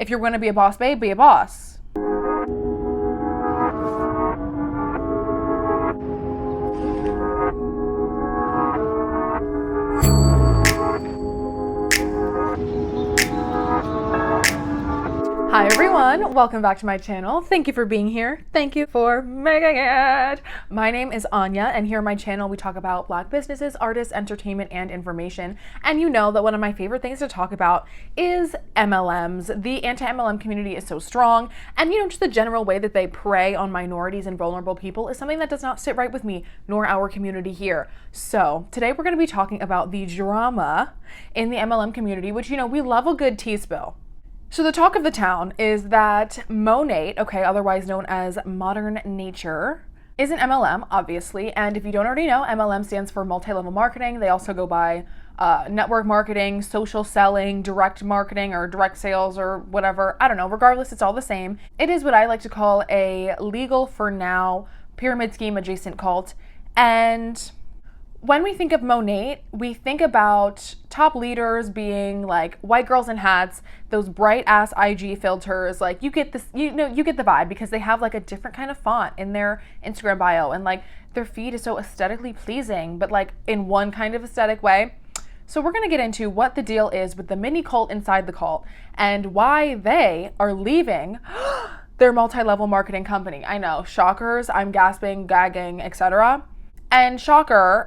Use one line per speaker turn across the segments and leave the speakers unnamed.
If you're going to be a boss babe, be a boss. Hi everyone, welcome back to my channel. Thank you for being here. Thank you for making it. My name is Anya, and here on my channel we talk about Black businesses, artists, entertainment, and information. And you know that one of my favorite things to talk about is MLMs. The anti-MLM community is so strong, and just the general way that they prey on minorities and vulnerable people is something that does not sit right with me, nor our community here. So today we're going to be talking about the drama in the MLM community, which we love a good tea spill. So the talk of the town is that monat, otherwise known as modern nature, is an MLM, obviously. And if you don't already know, MLM stands for multi-level marketing. They also go by network marketing, social selling, direct marketing, or direct sales, or whatever. I don't know. Regardless, it's all the same. It is what I like to call a legal for now pyramid scheme adjacent cult. And when we think of monat, we think about top leaders being like white girls in hats, those bright ass IG filters. Like you get this, you get the vibe because they have like a different kind of font in their Instagram bio, and like their feed is so aesthetically pleasing, but like in one kind of aesthetic way. So we're gonna get into what the deal is with the mini cult inside the cult and why they are leaving their multi-level marketing company. I know, shockers, I'm gasping, gagging, etc. And shocker,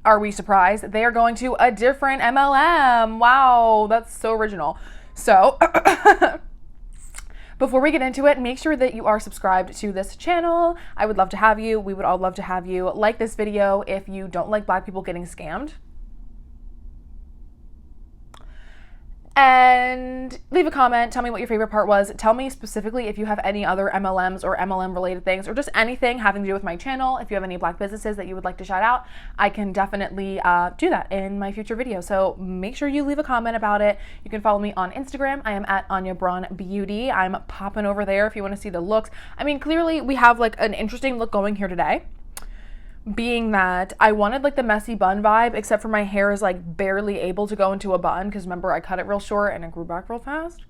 are we surprised? They are going to a different MLM. Wow, that's so original. So, before we get into it, make sure that you are subscribed to this channel. I would love to have you. We would all love to have you. Like this video if you don't like Black people getting scammed. And leave a comment. Tell me what your favorite part was. Tell me specifically if you have any other MLMs or MLM related things, or just anything having to do with my channel. If you have any Black businesses that you would like to shout out, I can definitely do that in my future videos. So make sure you leave a comment about it. You can follow me on Instagram. I am at Anya Braun Beauty. I'm popping over there if you want to see the looks. Clearly we have like an interesting look going here today, being that I wanted like the messy bun vibe, except for my hair is like barely able to go into a bun because remember I cut it real short and it grew back real fast.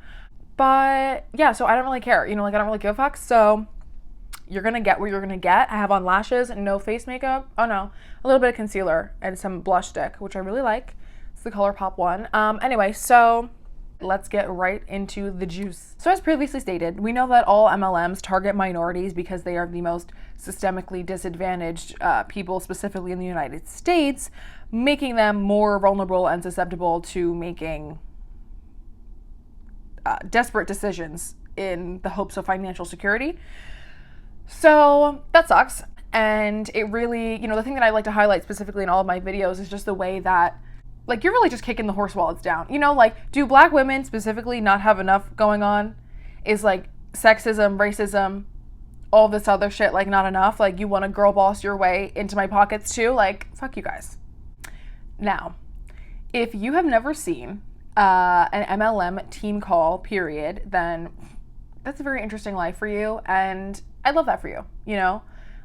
But yeah, so I don't really care, I don't really give a fuck. So you're gonna get what you're gonna get. I have on lashes and no face makeup. Oh no, a little bit of concealer and some blush stick, which I really like. It's the ColourPop one. Anyway, so let's get right into the juice. So as previously stated, we know that all MLMs target minorities because they are the most systemically disadvantaged people, specifically in the United States, making them more vulnerable and susceptible to making desperate decisions in the hopes of financial security. So that sucks. And it really, the thing that I like to highlight specifically in all of my videos is just the way that like you're really just kicking the horse while it's down. Do Black women specifically not have enough going on? Is like sexism, racism, all this other shit like not enough? Like you want to girl boss your way into my pockets too? Like fuck you guys. Now, if you have never seen an MLM team call period, then that's a very interesting life for you, and I love that for you.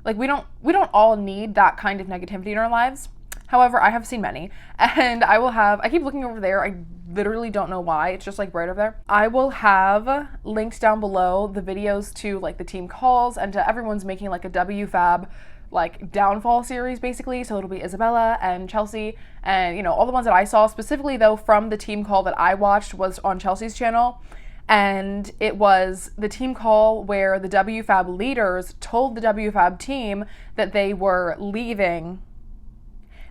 Like we don't all need that kind of negativity in our lives. However, I have seen many, and I keep looking over there. I literally don't know why. It's just like right over there. I will have linked down below the videos to like the team calls and to everyone's making like a WFABB like downfall series basically. So it'll be Isabella and Chelsea and all the ones that I saw specifically though from the team call that I watched was on Chelsea's channel. And it was the team call where the WFABB leaders told the WFABB team that they were leaving.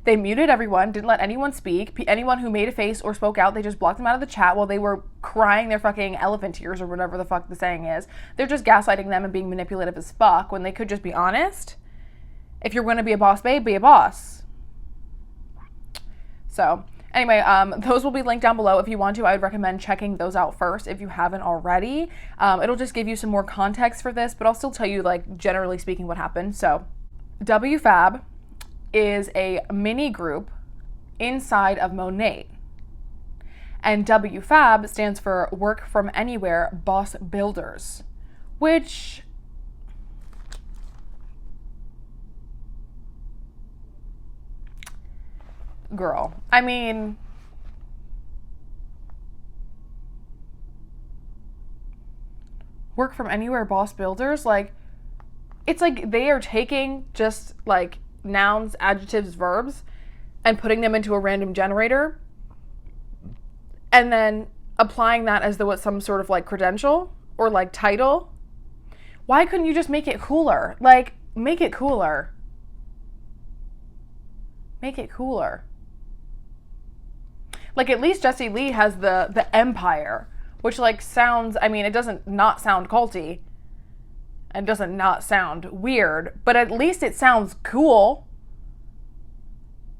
They muted everyone, didn't let anyone speak. Anyone who made a face or spoke out, they just blocked them out of the chat while they were crying their fucking elephant tears or whatever the fuck the saying is. They're just gaslighting them and being manipulative as fuck when they could just be honest. If you're going to be a boss babe, be a boss. So anyway, those will be linked down below. If you want to, I would recommend checking those out first if you haven't already. It'll just give you some more context for this, but I'll still tell you like generally speaking what happened. So WFABB is a mini group inside of monat. And WFABB stands for Work From Anywhere Boss Builders, which girl, work from anywhere boss builders, like, it's like they are taking just like nouns, adjectives, verbs, and putting them into a random generator and then applying that as though it's some sort of like credential or like title. Why couldn't you just make it cooler? Like, make it cooler. Make it cooler. Like, at least Jessie Lee has the Empire, which like sounds, I mean, it doesn't not sound culty and doesn't not sound weird, but at least it sounds cool.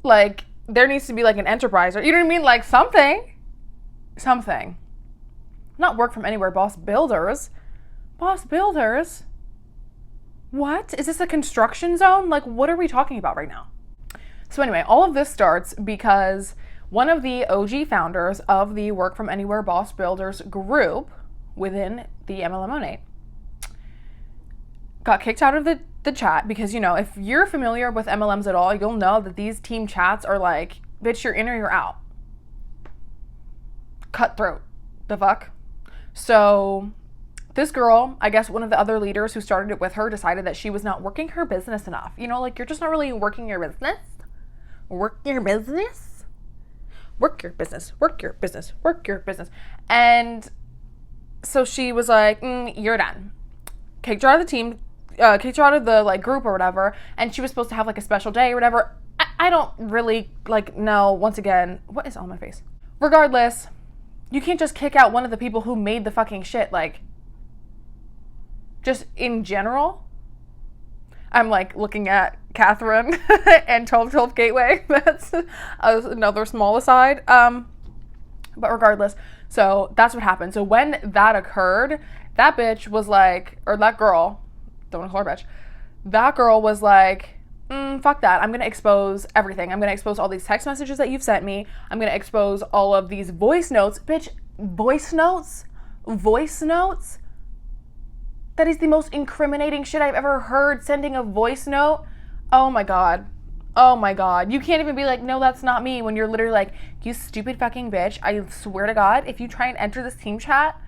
Like, there needs to be like an enterprise, or you know what I mean? Like something. Not work from anywhere boss builders. Boss builders? What? Is this a construction zone? Like, what are we talking about right now? So anyway, all of this starts because one of the OG founders of the Work From Anywhere Boss Builders group within the MLM monat got kicked out of the chat because, you know, if you're familiar with MLMs at all, you'll know that these team chats are like, bitch, you're in or you're out. Cutthroat. The fuck? So this girl, I guess one of the other leaders who started it with her, decided that she was not working her business enough. You know, like, you're just not really working your business. Work your business. Work your business. Work your business. Work your business. And so she was like, you're done. Kicked her out of the team, kicked her out of the like group or whatever. And she was supposed to have like a special day or whatever. I don't really like know. Once again, what is on my face? Regardless, you can't just kick out one of the people who made the fucking shit. Like, just in general. I'm like looking at Catherine and 1212 Gateway. That's another small aside. But regardless, so that's what happened. So when that occurred, that bitch was like, or that girl, don't want to call her bitch, that girl was like, fuck that. I'm going to expose everything. I'm going to expose all these text messages that you've sent me. I'm going to expose all of these voice notes. Bitch, voice notes? Voice notes? That is the most incriminating shit I've ever heard, sending a voice note. Oh my God. Oh my God. You can't even be like, no, that's not me, when you're literally like, you stupid fucking bitch. I swear to God, if you try and enter this team chat,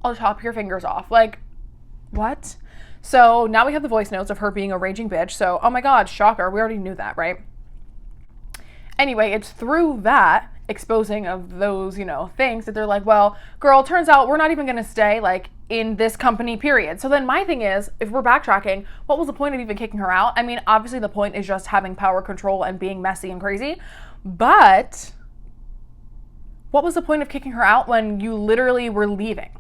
I'll chop your fingers off. Like, what? So now we have the voice notes of her being a raging bitch. So, oh my God, shocker. We already knew that, right? Anyway, it's through that exposing of those, you know, things that they're like, well, girl, turns out we're not even going to stay like in this company, period. So then my thing is, if we're backtracking, what was the point of even kicking her out? I mean, obviously the point is just having power control and being messy and crazy, but what was the point of kicking her out when you literally were leaving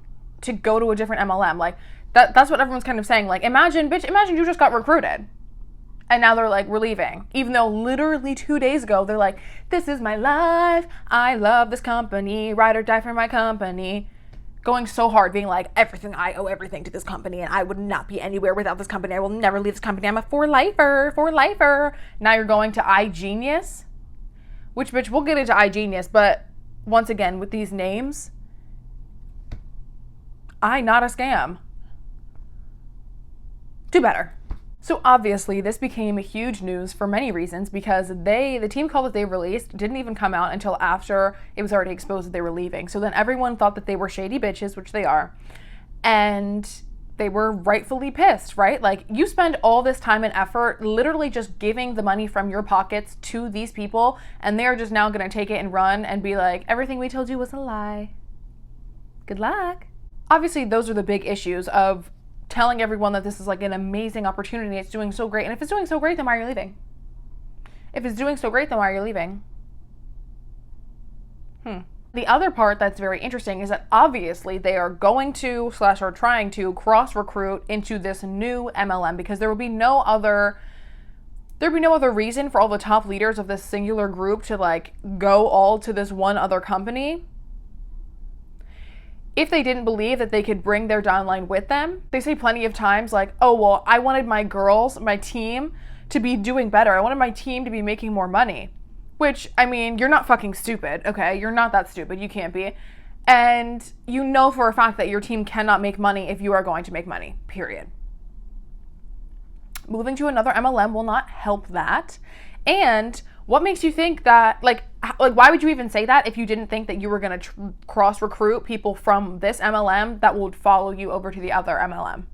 to go to a different MLM? Like, that's what everyone's kind of saying. Like, imagine you just got recruited and now they're like, we're leaving. Even though literally 2 days ago, they're like, this is my life. I love this company. Ride or die for my company. Going so hard, being like, I owe everything to this company and I would not be anywhere without this company. I will never leave this company. I'm a for lifer. Now you're going to iGenius, which, bitch, we'll get into iGenius. But once again, with these names, not a scam. Do better. So obviously this became huge news for many reasons, because the team call that they released didn't even come out until after it was already exposed that they were leaving. So then everyone thought that they were shady bitches, which they are, and they were rightfully pissed, right? Like, you spend all this time and effort literally just giving the money from your pockets to these people, and they're just now going to take it and run and be like, everything we told you was a lie. Good luck. Obviously, those are the big issues of telling everyone that this is like an amazing opportunity. It's doing so great. And if it's doing so great, then why are you leaving? If it's doing so great, then why are you leaving? The other part that's very interesting is that obviously they are going to / are trying to cross recruit into this new MLM, because there would be no other reason for all the top leaders of this singular group to like go all to this one other company if they didn't believe that they could bring their downline with them. They say plenty of times like, oh, well, I wanted my girls, my team, to be doing better. I wanted my team to be making more money. Which, I mean, you're not fucking stupid, okay? You're not that stupid. You can't be. And you know for a fact that your team cannot make money if you are going to make money, period. Moving to another MLM will not help that. And what makes you think that, like, Like, why would you even say that if you didn't think that you were going to cross recruit people from this MLM that would follow you over to the other MLM?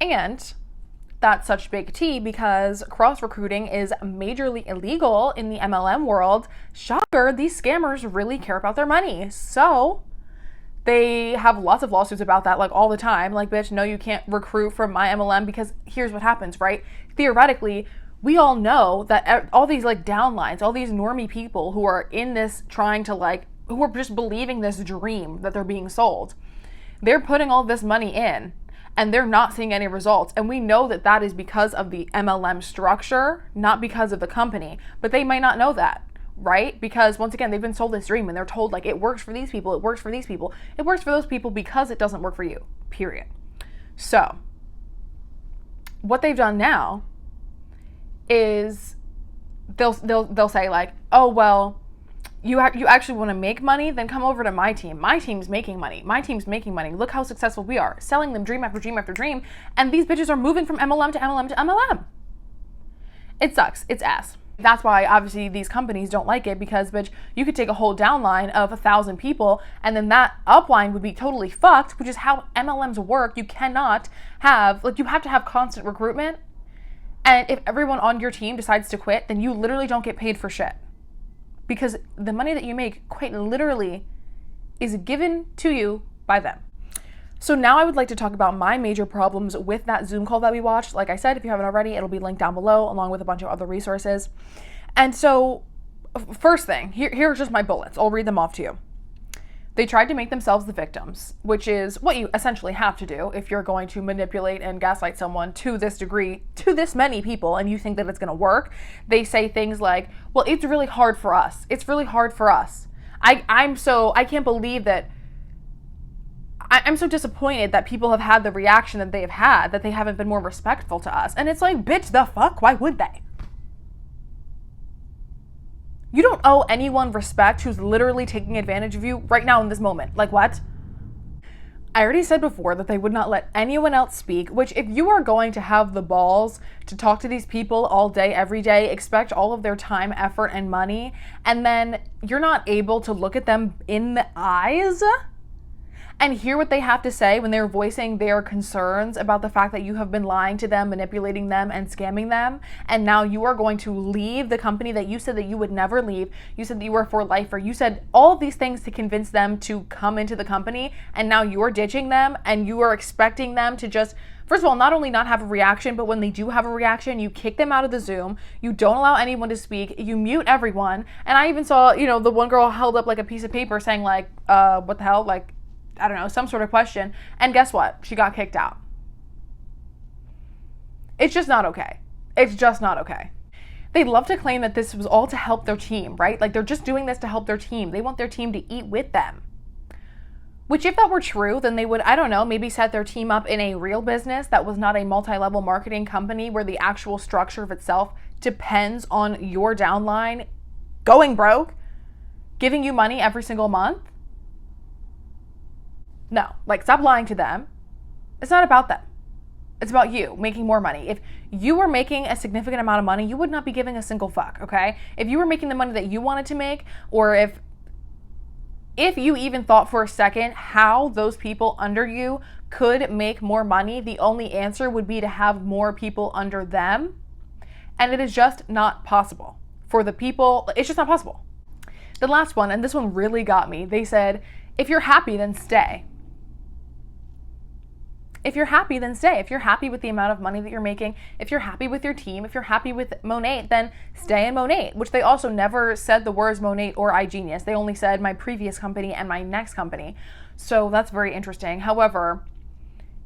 And that's such big T because cross recruiting is majorly illegal in the MLM world. Shocker, these scammers really care about their money. So they have lots of lawsuits about that, like all the time. Like, bitch, no, you can't recruit from my MLM because here's what happens, right? Theoretically, we all know that all these like downlines, all these normie people who are in this trying to like, who are just believing this dream that they're being sold, they're putting all this money in and they're not seeing any results. And we know that that is because of the MLM structure, not because of the company, but they might not know that, right? Because once again, they've been sold this dream and they're told like, it works for these people, it works for these people. It works for those people because it doesn't work for you, period. So what they've done now is they'll say like, oh, well, you actually want to make money? Then come over to my team. My team's making money. My team's making money. Look how successful we are. Selling them dream after dream after dream. And these bitches are moving from MLM to MLM to MLM. It sucks. It's ass. That's why obviously these companies don't like it because, bitch, you could take a whole downline of 1,000 people and then that upline would be totally fucked, which is how MLMs work. You cannot have, like, you have to have constant recruitment. And if everyone on your team decides to quit, then you literally don't get paid for shit. Because the money that you make, quite literally, is given to you by them. So now I would like to talk about my major problems with that Zoom call that we watched. Like I said, if you haven't already, it'll be linked down below along with a bunch of other resources. And so, first thing, here are just my bullets. I'll read them off to you. They tried to make themselves the victims, which is what you essentially have to do if you're going to manipulate and gaslight someone to this degree, to this many people, and you think that it's going to work. They say things like, well, it's really hard for us. It's really hard for us. I can't believe that, I'm so disappointed that people have had the reaction that they have had, that they haven't been more respectful to us. And it's like, bitch, the fuck? Why would they? You don't owe anyone respect who's literally taking advantage of you right now in this moment. Like, what? I already said before that they would not let anyone else speak, which if you are going to have the balls to talk to these people all day, every day, expect all of their time, effort, and money, and then you're not able to look at them in the eyes and hear what they have to say when they're voicing their concerns about the fact that you have been lying to them, manipulating them, and scamming them, and now you are going to leave the company that you said that you would never leave. You said that you were for lifer. You said all of these things to convince them to come into the company, and now you're ditching them, and you are expecting them to just, first of all, not only not have a reaction, but when they do have a reaction, you kick them out of the Zoom, you don't allow anyone to speak, you mute everyone, and I even saw, the one girl held up like a piece of paper saying like, what the hell, like, I don't know, some sort of question. And guess what? She got kicked out. It's just not okay. It's just not okay. They love to claim that this was all to help their team, right? Like they're just doing this to help their team. They want their team to eat with them. Which if that were true, then they would, I don't know, maybe set their team up in a real business that was not a multi-level marketing company where the actual structure of itself depends on your downline going broke, giving you money every single month. No, like stop lying to them. It's not about them. It's about you making more money. If you were making a significant amount of money, you would not be giving a single fuck, okay? If you were making the money that you wanted to make, or if you even thought for a second how those people under you could make more money, the only answer would be to have more people under them. And it is just not possible for the people. It's just not possible. The last one, and this one really got me. They said, if you're happy, then stay. If you're happy, then stay. If you're happy with the amount of money that you're making, if you're happy with your team, if you're happy with Monat, then stay in Monat, which they also never said the words Monat or iGenius. They only said my previous company and my next company. So that's very interesting. However,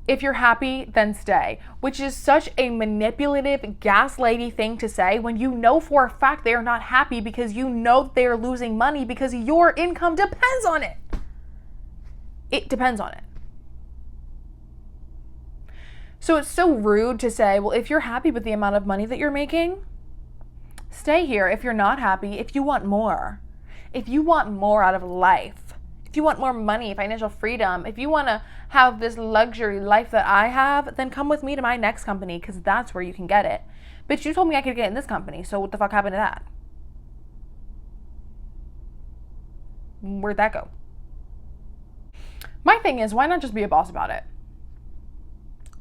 if you're happy, then stay, which is such a manipulative, gaslighty thing to say when you know for a fact they are not happy because you know they are losing money because your income depends on it. It depends on it. So it's so rude to say, well, if you're happy with the amount of money that you're making, stay here. If you're not happy, if you want more out of life, if you want more money, financial freedom, if you want to have this luxury life that I have, then come with me to my next company because that's where you can get it. Bitch, you told me I could get in this company, so what the fuck happened to that? Where'd that go? My thing is, why not just be a boss about it?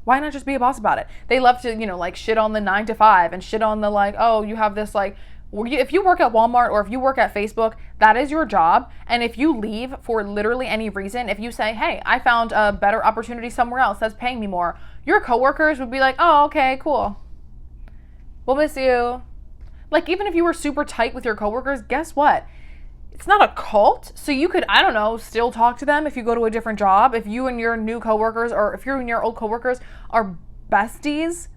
Why not just be a boss about it? They love to, like shit on the 9 to 5 and shit on the like, oh, you have this like, if you work at Walmart or if you work at Facebook, that is your job. And if you leave for literally any reason, if you say, hey, I found a better opportunity somewhere else that's paying me more, your coworkers would be like, oh, okay, cool. We'll miss you. Like, even if you were super tight with your coworkers, guess what? It's not a cult, so you could, I don't know, still talk to them if you go to a different job. If you and your new coworkers, or if you and your old coworkers are besties,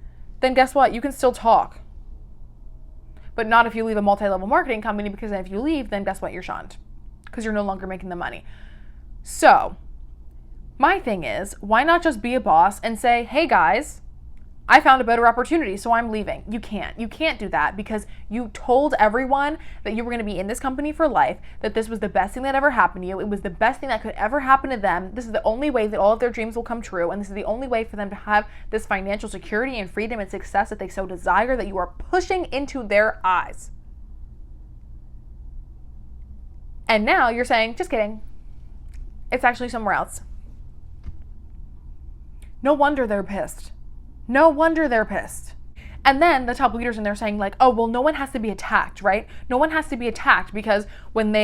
then guess what? You can still talk. But not if you leave a multi-level marketing company, because then if you leave, then guess what? You're shunned, because you're no longer making the money. So my thing is, why not just be a boss and say, hey guys, I found a better opportunity, so I'm leaving. You can't do that, because you told everyone that you were going to be in this company for life, that this was the best thing that ever happened to you. It was the best thing that could ever happen to them. This is the only way that all of their dreams will come true. And this is the only way for them to have this financial security and freedom and success that they so desire, that you are pushing into their eyes. And now you're saying, just kidding. It's actually somewhere else. No wonder they're pissed. No wonder they're pissed. And then the top leaders in there saying like, oh, well, no one has to be attacked, right? No one has to be attacked, because when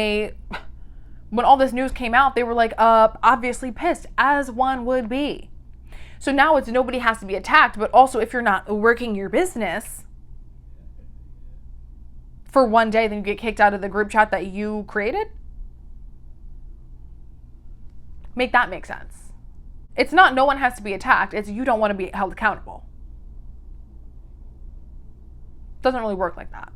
all this news came out, they were like, obviously pissed, as one would be. So now it's nobody has to be attacked, but also if you're not working your business for one day, then you get kicked out of the group chat that you created. Make that make sense. It's not no one has to be attacked. It's you don't want to be held accountable. Doesn't really work like that.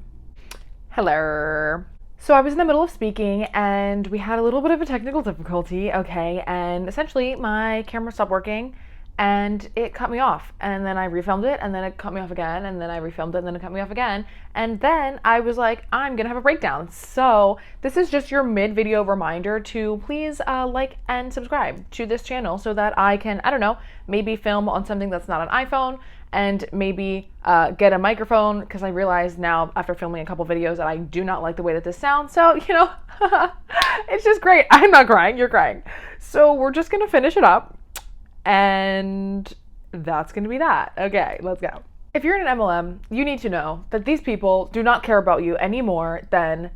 Hello. So I was in the middle of speaking and we had a little bit of a technical difficulty, okay? And essentially my camera stopped working and it cut me off. And then I refilmed it and then it cut me off again. And then I refilmed it and then it cut me off again. And then I was like, I'm gonna have a breakdown. So this is just your mid-video reminder to please like and subscribe to this channel so that I can, I don't know, maybe film on something that's not an iPhone, and maybe get a microphone, because I realize now after filming a couple videos that I do not like the way that this sounds. So, it's just great. I'm not crying, you're crying. So we're just gonna finish it up. And that's going to be that. Okay, let's go. If you're in an MLM, you need to know that these people do not care about you any more than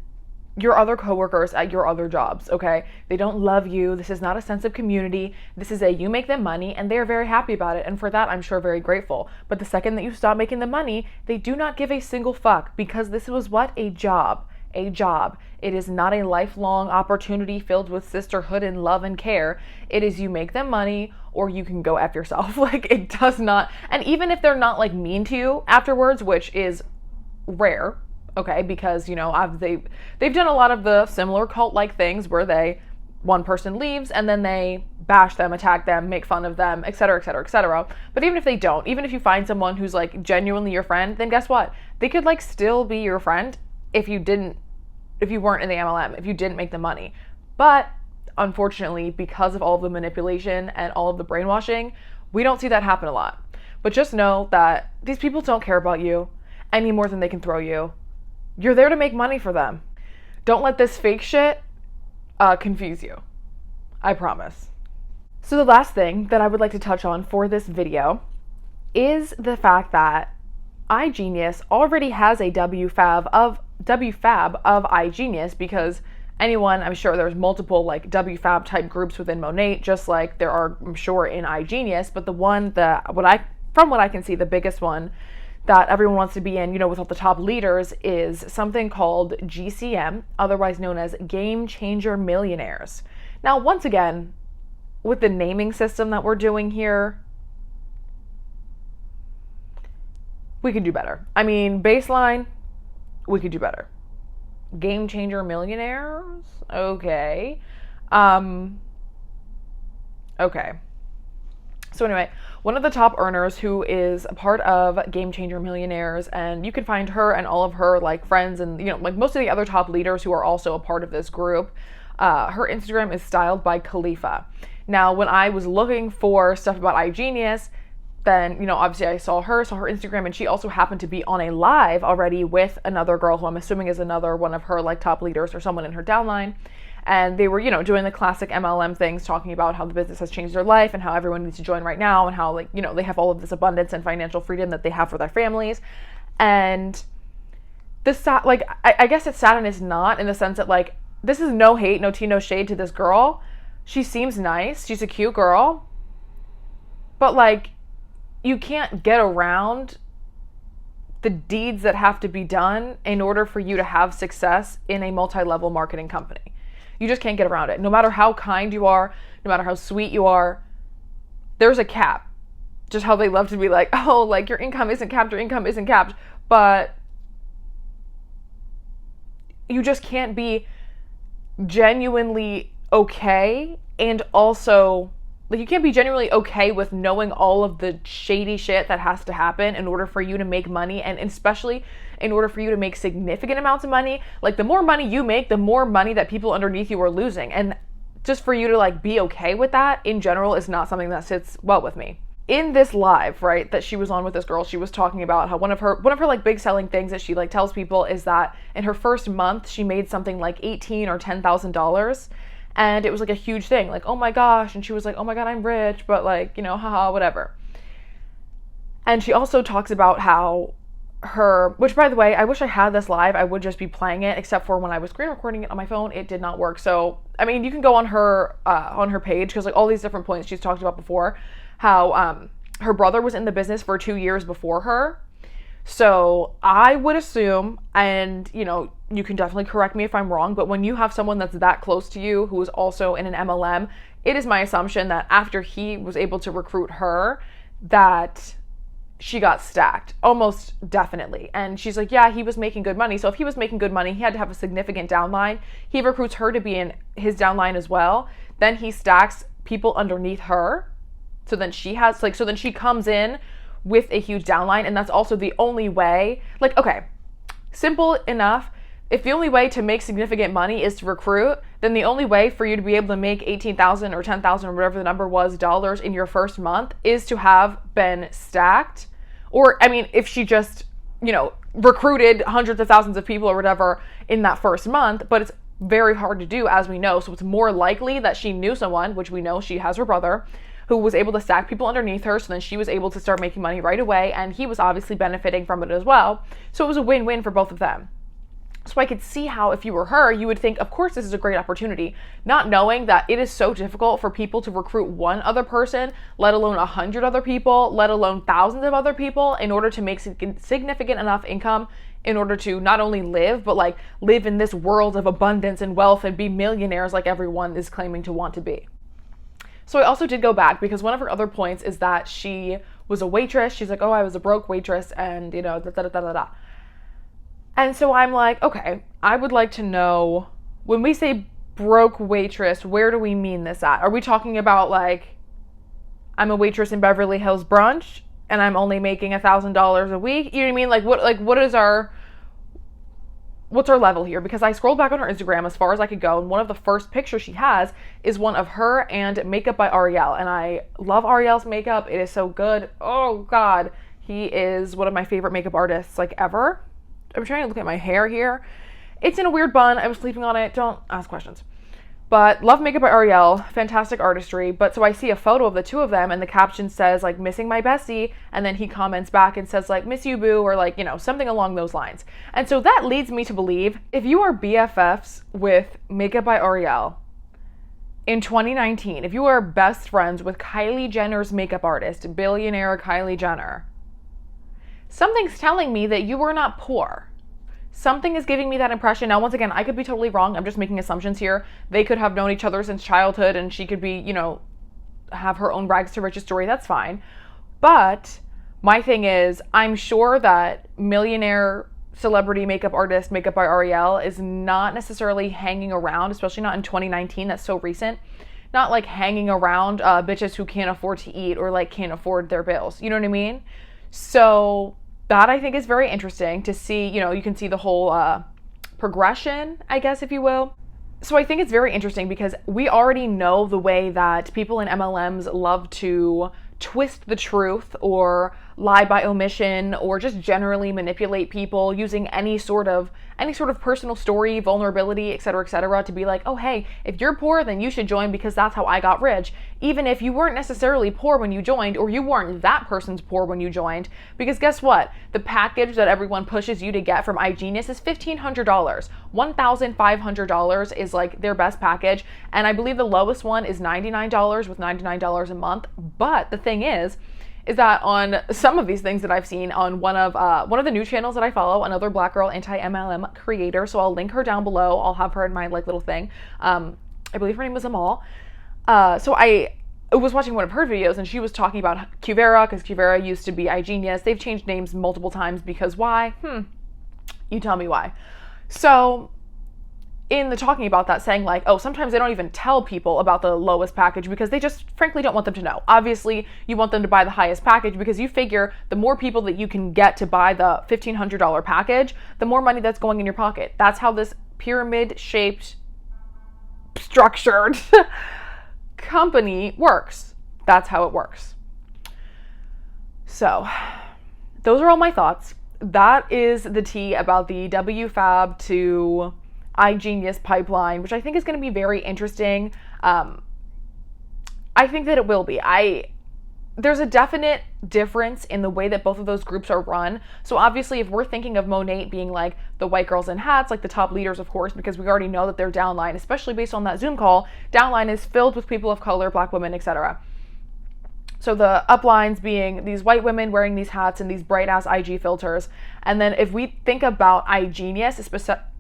your other coworkers at your other jobs, okay? They don't love you. This is not a sense of community. This is you make them money, and they're very happy about it. And for that, I'm sure very grateful. But the second that you stop making them money, they do not give a single fuck, because this was what? A job. A job. It is not a lifelong opportunity filled with sisterhood and love and care. It is you make them money or you can go F yourself. Like, it does not. And even if they're not like mean to you afterwards, which is rare, okay, because they've done a lot of the similar cult-like things where one person leaves and then they bash them, attack them, make fun of them, etc., etc., etc. But even if they don't, even if you find someone who's like genuinely your friend, then guess what? They could like still be your friend if you weren't in the MLM, if you didn't make the money. But unfortunately, because of all of the manipulation and all of the brainwashing, we don't see that happen a lot. But just know that these people don't care about you any more than they can throw you. You're there to make money for them. Don't let this fake shit confuse you. I promise. So the last thing that I would like to touch on for this video is the fact that iGenius already has a WFABB of iGenius, because anyone, I'm sure there's multiple like WFABB type groups within Monat, just like there are, I'm sure, in iGenius. But the one that from what I can see, the biggest one that everyone wants to be in, with all the top leaders, is something called GCM, otherwise known as Game Changer Millionaires. Now, once again, with the naming system that we're doing here, we could do better. I mean, baseline, we could do better. Game Changer Millionaires? Okay. Okay. So anyway, one of the top earners who is a part of Game Changer Millionaires, and you can find her and all of her like friends and like most of the other top leaders who are also a part of this group, her Instagram is styled by Khalifa. Now, when I was looking for stuff about iGenius, then, obviously I saw her Instagram, and she also happened to be on a live already with another girl who I'm assuming is another one of her like top leaders or someone in her downline. And they were, doing the classic MLM things, talking about how the business has changed their life and how everyone needs to join right now, and how they have all of this abundance and financial freedom that they have for their families. And this, I guess it's sad and it's not, in the sense that like, this is no hate, no tea, no shade to this girl. She seems nice. She's a cute girl. But like, you can't get around the deeds that have to be done in order for you to have success in a multi-level marketing company. You just can't get around it. No matter how kind you are, no matter how sweet you are, there's a cap. Just how they love to be like, oh, like your income isn't capped. But you just can't be genuinely okay, and also like, you can't be genuinely okay with knowing all of the shady shit that has to happen in order for you to make money, and especially in order for you to make significant amounts of money. Like, the more money you make, the more money that people underneath you are losing. And just for you to like be okay with that in general is not something that sits well with me. In this live, right, that she was on with this girl, she was talking about how one of her like big selling things that she like tells people is that in her first month she made something like $18,000 or $10,000. And it was like a huge thing, like, oh my gosh. And she was like, oh my God, I'm rich, but like, haha, whatever. And she also talks about how which by the way, I wish I had this live, I would just be playing it, except for when I was screen recording it on my phone, it did not work. So, I mean, you can go on her page, because like all these different points she's talked about before, how her brother was in the business for 2 years before her. So I would assume, and you can definitely correct me if I'm wrong, but when you have someone that's that close to you who is also in an MLM, it is my assumption that after he was able to recruit her, that she got stacked, almost definitely. And she's like, yeah, he was making good money. So if he was making good money, he had to have a significant downline. He recruits her to be in his downline as well. Then he stacks people underneath her. So then she comes in with a huge downline, and that's also the only way. Like, okay, simple enough. If the only way to make significant money is to recruit, then the only way for you to be able to make $18,000 or $10,000 or whatever the number was dollars in your first month is to have been stacked. Or, I mean, if she just, recruited hundreds of thousands of people or whatever in that first month, but it's very hard to do, as we know. So it's more likely that she knew someone, which we know she has her brother, who was able to stack people underneath her, so then she was able to start making money right away, and he was obviously benefiting from it as well. So it was a win-win for both of them. So I could see how, if you were her, you would think, of course this is a great opportunity, not knowing that it is so difficult for people to recruit one other person, let alone 100 other people, let alone thousands of other people, in order to make significant enough income in order to not only live, but like live in this world of abundance and wealth and be millionaires like everyone is claiming to want to be. So I also did go back, because one of her other points is that she was a waitress. She's like, oh, I was a broke waitress, and da-da-da-da-da. And so I'm like, okay, I would like to know, when we say broke waitress, where do we mean this at? Are we talking about like, I'm a waitress in Beverly Hills brunch and I'm only making $1,000 a week? You know what I mean? What's our level here? Because I scrolled back on her Instagram as far as I could go, and one of the first pictures she has is one of her and makeup by Ariel. And I love Ariel's makeup. It is so good. Oh God, he is one of my favorite makeup artists like ever. I'm trying to look at my hair here. It's in a weird bun. I was sleeping on it. Don't ask questions. But love makeup by Ariel. Fantastic artistry. But so I see a photo of the two of them, and the caption says like, missing my bestie. And then he comments back and says like, miss you boo, or like, something along those lines. And so that leads me to believe, if you are BFFs with makeup by Ariel in 2019, if you are best friends with Kylie Jenner's makeup artist, billionaire Kylie Jenner, something's telling me that you are not poor. Something is giving me that impression. Now, once again, I could be totally wrong. I'm just making assumptions here. They could have known each other since childhood, and she could be, have her own rags to riches story. That's fine. But my thing is, I'm sure that millionaire celebrity makeup artist, makeup by Ariel, is not necessarily hanging around, especially not in 2019. That's so recent. Not like hanging around bitches who can't afford to eat or like can't afford their bills. You know what I mean? So that I think is very interesting to see. You can see the whole progression, I guess, if you will. So I think it's very interesting because we already know the way that people in MLMs love to twist the truth or lie by omission or just generally manipulate people using any sort of personal story, vulnerability, etc., to be like, oh, hey, if you're poor, then you should join because that's how I got rich. Even if you weren't necessarily poor when you joined, or you weren't that person's poor when you joined, because guess what? The package that everyone pushes you to get from iGenius is $1,500. $1,500 is like their best package. And I believe the lowest one is $99 with $99 a month. But the thing is that on some of these things that I've seen on one of the new channels that I follow, another black girl anti-MLM creator, so I'll link her down below. I'll have her in my like little thing. I believe her name was Amal. So I was watching one of her videos and she was talking about Kuvera, because Kuvera used to be iGenius. They've changed names multiple times because why? You tell me why. So in the talking about that, saying like, oh, sometimes they don't even tell people about the lowest package because they just frankly don't want them to know. Obviously, you want them to buy the highest package because you figure the more people that you can get to buy the $1,500 package, the more money that's going in your pocket. That's how this pyramid-shaped, structured company works. That's how it works. So, those are all my thoughts. That is the tea about the WFABB to iGenius pipeline, which I think is going to be very interesting. I think that it will be. There's a definite difference in the way that both of those groups are run. So obviously, if we're thinking of monat being like the white girls in hats, like the top leaders, of course, because we already know that their downline, especially based on that Zoom call, downline is filled with people of color, black women, etc. So the uplines being these white women wearing these hats and these bright ass IG filters. And then if we think about iGenius,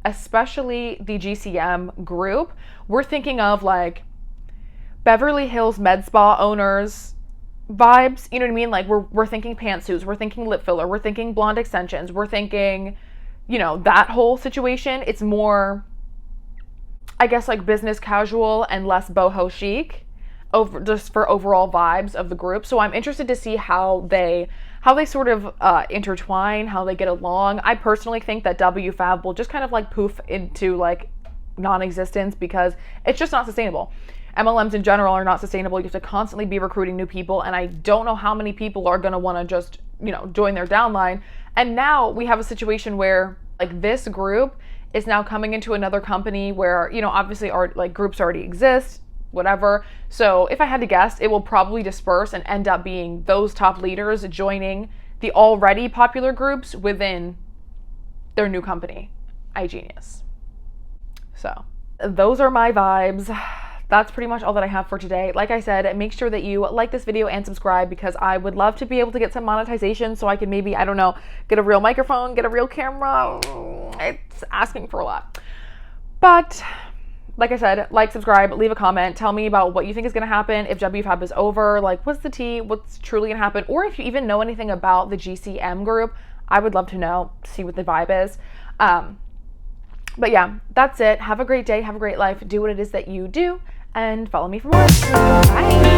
especially the GCM group, we're thinking of like Beverly Hills med spa owners vibes. You know what I mean? Like we're thinking pantsuits, we're thinking lip filler, we're thinking blonde extensions, we're thinking, you know, that whole situation. It's more, I guess, like business casual and less boho chic, over just for overall vibes of the group. So I'm interested to see how they sort of intertwine, how they get along. I personally think that WFABB will just kind of like poof into like non-existence because it's just not sustainable. MLMs in general are not sustainable. You have to constantly be recruiting new people, and I don't know how many people are going to want to just, you know, join their downline. And now we have a situation where like this group is now coming into another company where, you know, obviously like groups already exist, whatever. So if I had to guess, it will probably disperse and end up being those top leaders joining the already popular groups within their new company, iGenius. So those are my vibes. That's pretty much all that I have for today. Like I said, make sure that you like this video and subscribe because I would love to be able to get some monetization so I can maybe, I don't know, get a real microphone, get a real camera. It's asking for a lot. But like I said, like, subscribe, leave a comment, tell me about what you think is going to happen if WFABB is over, like what's the tea, what's truly going to happen, or if you even know anything about the GCM group, I would love to know, see what the vibe is. But yeah, that's it. Have a great day, have a great life, do what it is that you do, and follow me for more. Bye!